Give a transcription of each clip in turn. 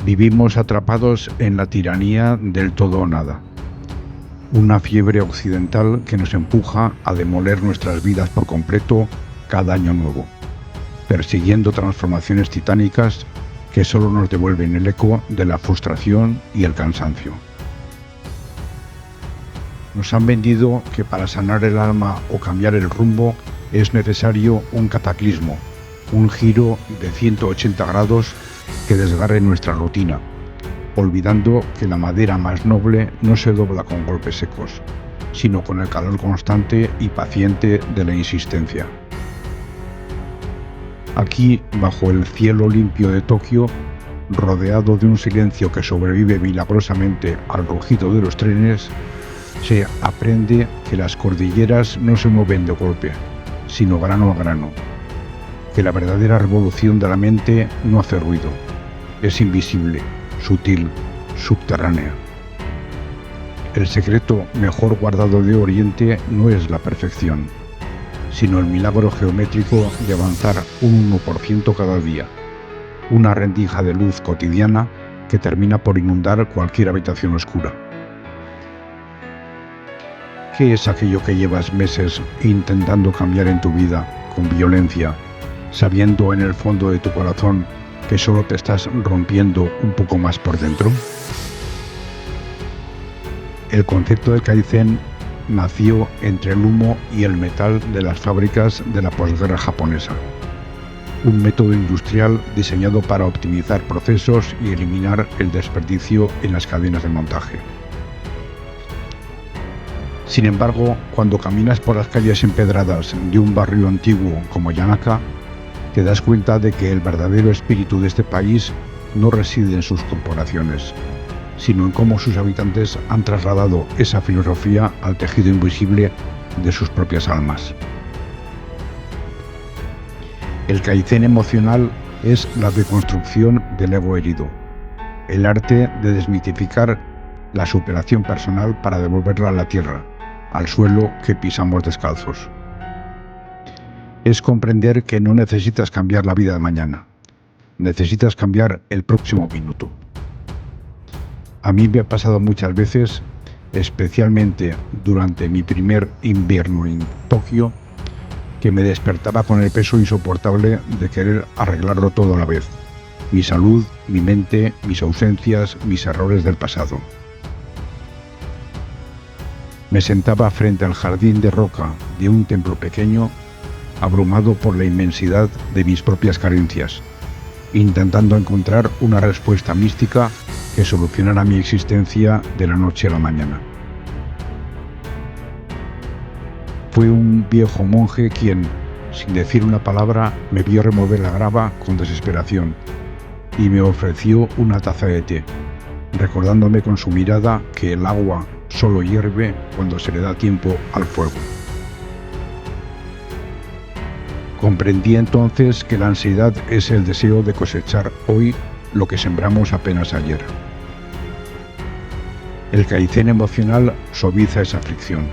Vivimos atrapados en la tiranía del todo o nada. Una fiebre occidental que nos empuja a demoler nuestras vidas por completo cada año nuevo, persiguiendo transformaciones titánicas que solo nos devuelven el eco de la frustración y el cansancio. Nos han vendido que para sanar el alma o cambiar el rumbo es necesario un cataclismo, un giro de 180 grados que desgarre nuestra rutina, olvidando que la madera más noble no se dobla con golpes secos, sino con el calor constante y paciente de la insistencia. Aquí, bajo el cielo limpio de Tokio, rodeado de un silencio que sobrevive milagrosamente al rugido de los trenes, se aprende que las cordilleras no se mueven de golpe, sino grano a grano, que la verdadera revolución de la mente no hace ruido, es invisible, sutil, subterránea. El secreto mejor guardado de Oriente no es la perfección, sino el milagro geométrico de avanzar un 1% cada día, una rendija de luz cotidiana que termina por inundar cualquier habitación oscura. ¿Qué es aquello que llevas meses intentando cambiar en tu vida con violencia, sabiendo en el fondo de tu corazón que solo te estás rompiendo un poco más por dentro? El concepto de Kaizen nació entre el humo y el metal de las fábricas de la posguerra japonesa. Un método industrial diseñado para optimizar procesos y eliminar el desperdicio en las cadenas de montaje. Sin embargo, cuando caminas por las calles empedradas de un barrio antiguo como Yanaka, te das cuenta de que el verdadero espíritu de este país no reside en sus corporaciones, sino en cómo sus habitantes han trasladado esa filosofía al tejido invisible de sus propias almas. El Kaizen emocional es la deconstrucción del ego herido, el arte de desmitificar la superación personal para devolverla a la tierra, al suelo que pisamos descalzos. Es comprender que no necesitas cambiar la vida de mañana, necesitas cambiar el próximo minuto. A mí me ha pasado muchas veces, especialmente durante mi primer invierno en Tokio, que me despertaba con el peso insoportable de querer arreglarlo todo a la vez. Mi salud, mi mente, mis ausencias, mis errores del pasado. Me sentaba frente al jardín de roca de un templo pequeño, abrumado por la inmensidad de mis propias carencias, intentando encontrar una respuesta mística que solucionara mi existencia de la noche a la mañana. Fue un viejo monje quien, sin decir una palabra, me vio remover la grava con desesperación y me ofreció una taza de té, recordándome con su mirada que el agua solo hierve cuando se le da tiempo al fuego. Comprendí entonces que la ansiedad es el deseo de cosechar hoy lo que sembramos apenas ayer. El Kaizen emocional suaviza esa fricción.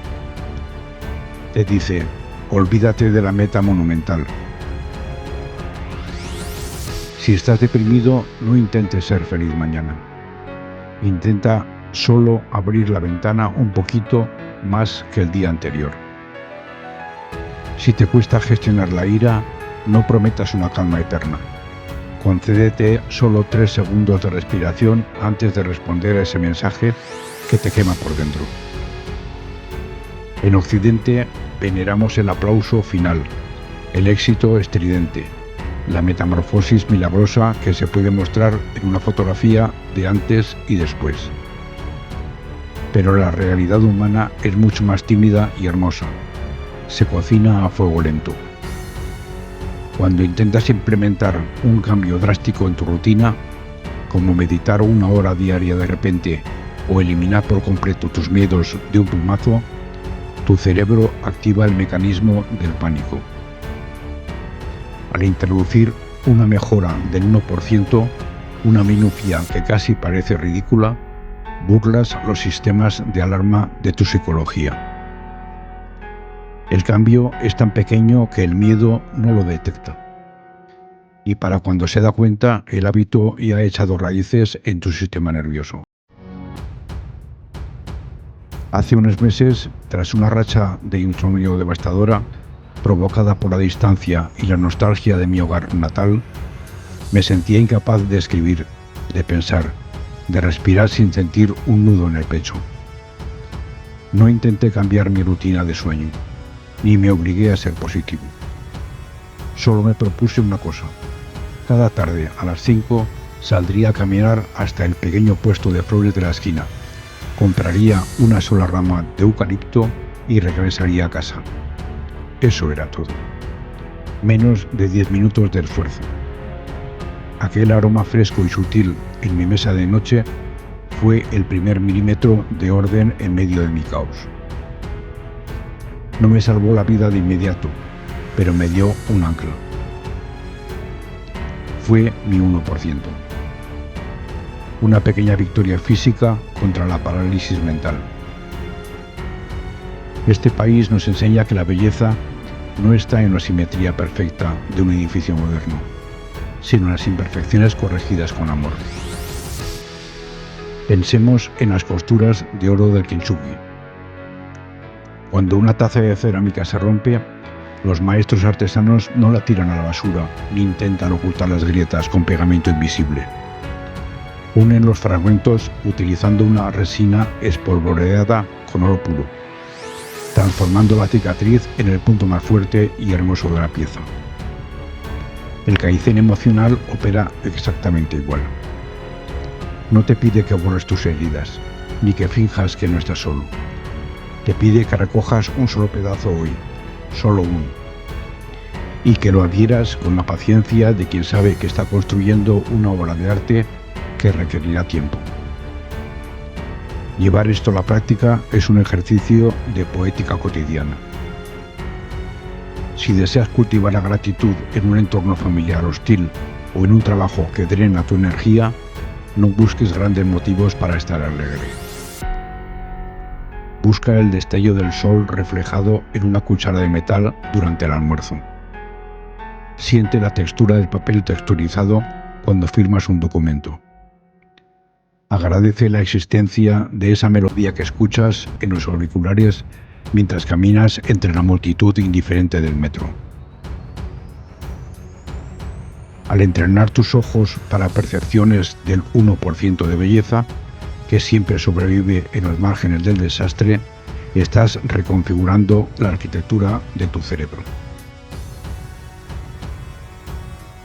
Te dice, olvídate de la meta monumental. Si estás deprimido, no intentes ser feliz mañana. Intenta solo abrir la ventana un poquito más que el día anterior. Si te cuesta gestionar la ira, no prometas una calma eterna. Concédete solo 3 segundos de respiración antes de responder a ese mensaje que te quema por dentro. En Occidente veneramos el aplauso final, el éxito estridente, la metamorfosis milagrosa que se puede mostrar en una fotografía de antes y después. Pero la realidad humana es mucho más tímida y hermosa. Se cocina a fuego lento. Cuando intentas implementar un cambio drástico en tu rutina, como meditar 1 hora diaria de repente o eliminar por completo tus miedos de un plumazo, tu cerebro activa el mecanismo del pánico. Al introducir una mejora del 1%, una minucia que casi parece ridícula, burlas los sistemas de alarma de tu psicología. El cambio es tan pequeño que el miedo no lo detecta. y para cuando se da cuenta, el hábito ya ha echado raíces en tu sistema nervioso. Hace unos meses, tras una racha de insomnio devastadora, provocada por la distancia y la nostalgia de mi hogar natal, me sentía incapaz de escribir, de pensar, de respirar sin sentir un nudo en el pecho. No intenté cambiar mi rutina de sueño, ni me obligué a ser positivo. Solo me propuse una cosa. Cada tarde a las 5 saldría a caminar hasta el pequeño puesto de flores de la esquina, compraría una sola rama de eucalipto y regresaría a casa. Eso era todo. Menos de 10 minutos de esfuerzo. Aquel aroma fresco y sutil en mi mesa de noche fue el primer milímetro de orden en medio de mi caos. No me salvó la vida de inmediato, pero me dio un ancla. Fue mi 1%. Una pequeña victoria física contra la parálisis mental. Este país nos enseña que la belleza no está en la simetría perfecta de un edificio moderno, sino en las imperfecciones corregidas con amor. Pensemos en las costuras de oro del kintsugi. Cuando una taza de cerámica se rompe, los maestros artesanos no la tiran a la basura ni intentan ocultar las grietas con pegamento invisible. Unen los fragmentos utilizando una resina espolvoreada con oro puro, transformando la cicatriz en el punto más fuerte y hermoso de la pieza. El kaizen emocional opera exactamente igual. No te pide que borres tus heridas, ni que finjas que no estás solo. Te pide que recojas un solo pedazo hoy, solo uno, y que lo adhieras con la paciencia de quien sabe que está construyendo una obra de arte que requerirá tiempo. Llevar esto a la práctica es un ejercicio de poética cotidiana. Si deseas cultivar la gratitud en un entorno familiar hostil o en un trabajo que drena tu energía, no busques grandes motivos para estar alegre. Busca el destello del sol reflejado en una cuchara de metal durante el almuerzo. Siente la textura del papel texturizado cuando firmas un documento. Agradece la existencia de esa melodía que escuchas en los auriculares mientras caminas entre la multitud indiferente del metro. Al entrenar tus ojos para percepciones del 1% de belleza, que siempre sobrevive en los márgenes del desastre, estás reconfigurando la arquitectura de tu cerebro.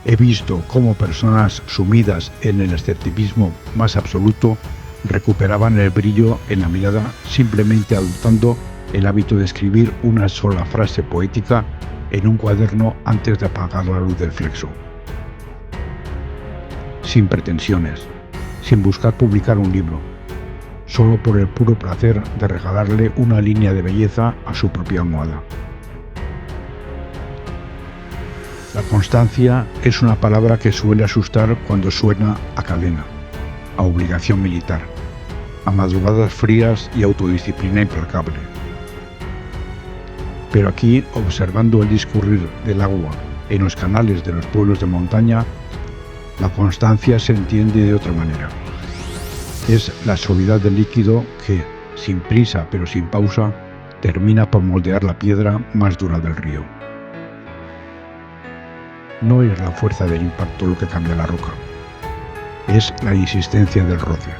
He visto cómo personas sumidas en el escepticismo más absoluto recuperaban el brillo en la mirada simplemente adoptando el hábito de escribir una sola frase poética en un cuaderno antes de apagar la luz del flexo. Sin pretensiones, sin buscar publicar un libro, solo por el puro placer de regalarle una línea de belleza a su propia almohada. La constancia es una palabra que suele asustar cuando suena a cadena, a obligación militar, a madrugadas frías y autodisciplina implacable. Pero aquí, observando el discurrir del agua en los canales de los pueblos de montaña, la constancia se entiende de otra manera. Es la suavidad del líquido que, sin prisa pero sin pausa, termina por moldear la piedra más dura del río. No es la fuerza del impacto lo que cambia la roca, es la insistencia del roce.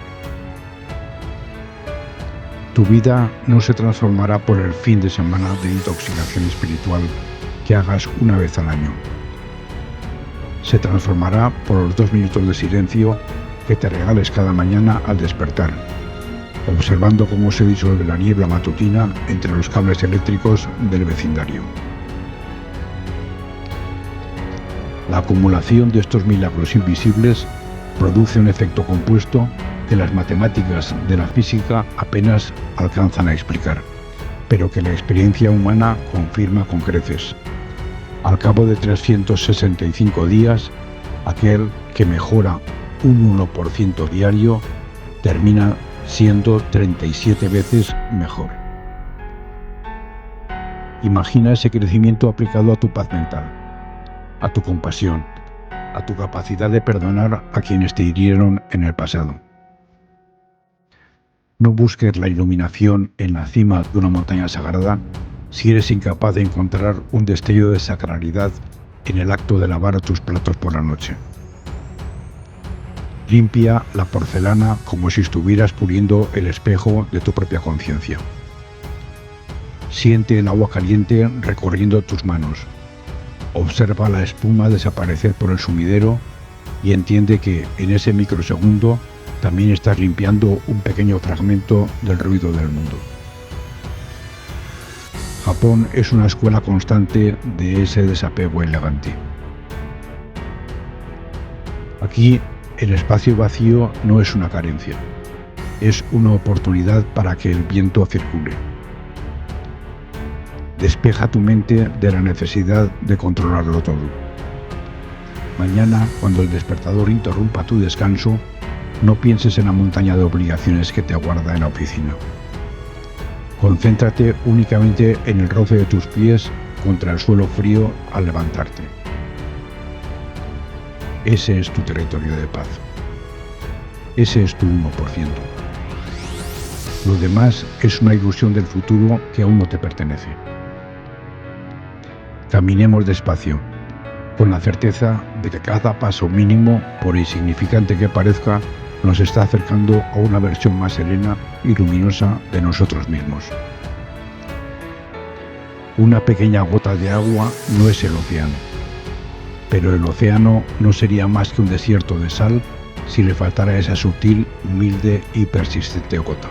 Tu vida no se transformará por el fin de semana de intoxicación espiritual que hagas una vez al año. Se transformará por los 2 minutos de silencio que te regales cada mañana al despertar, observando cómo se disuelve la niebla matutina entre los cables eléctricos del vecindario. La acumulación de estos milagros invisibles produce un efecto compuesto que las matemáticas de la física apenas alcanzan a explicar, pero que la experiencia humana confirma con creces. Al cabo de 365 días, aquel que mejora un 1% diario termina siendo 37 veces mejor. Imagina ese crecimiento aplicado a tu paz mental, a tu compasión, a tu capacidad de perdonar a quienes te hirieron en el pasado. No busques la iluminación en la cima de una montaña sagrada si eres incapaz de encontrar un destello de sacralidad en el acto de lavar tus platos por la noche. Limpia la porcelana como si estuvieras puliendo el espejo de tu propia conciencia. Siente el agua caliente recorriendo tus manos. Observa la espuma desaparecer por el sumidero y entiende que en ese microsegundo también estás limpiando un pequeño fragmento del ruido del mundo. Japón es una escuela constante de ese desapego elegante. Aquí el espacio vacío no es una carencia, es una oportunidad para que el viento circule. Despeja tu mente de la necesidad de controlarlo todo. Mañana, cuando el despertador interrumpa tu descanso, no pienses en la montaña de obligaciones que te aguarda en la oficina. Concéntrate únicamente en el roce de tus pies contra el suelo frío al levantarte. Ese es tu territorio de paz. Ese es tu 1%. Lo demás es una ilusión del futuro que aún no te pertenece. Caminemos despacio, con la certeza de que cada paso mínimo, por insignificante que parezca, nos está acercando a una versión más serena y luminosa de nosotros mismos. Una pequeña gota de agua no es el océano, pero el océano no sería más que un desierto de sal si le faltara esa sutil, humilde y persistente gota.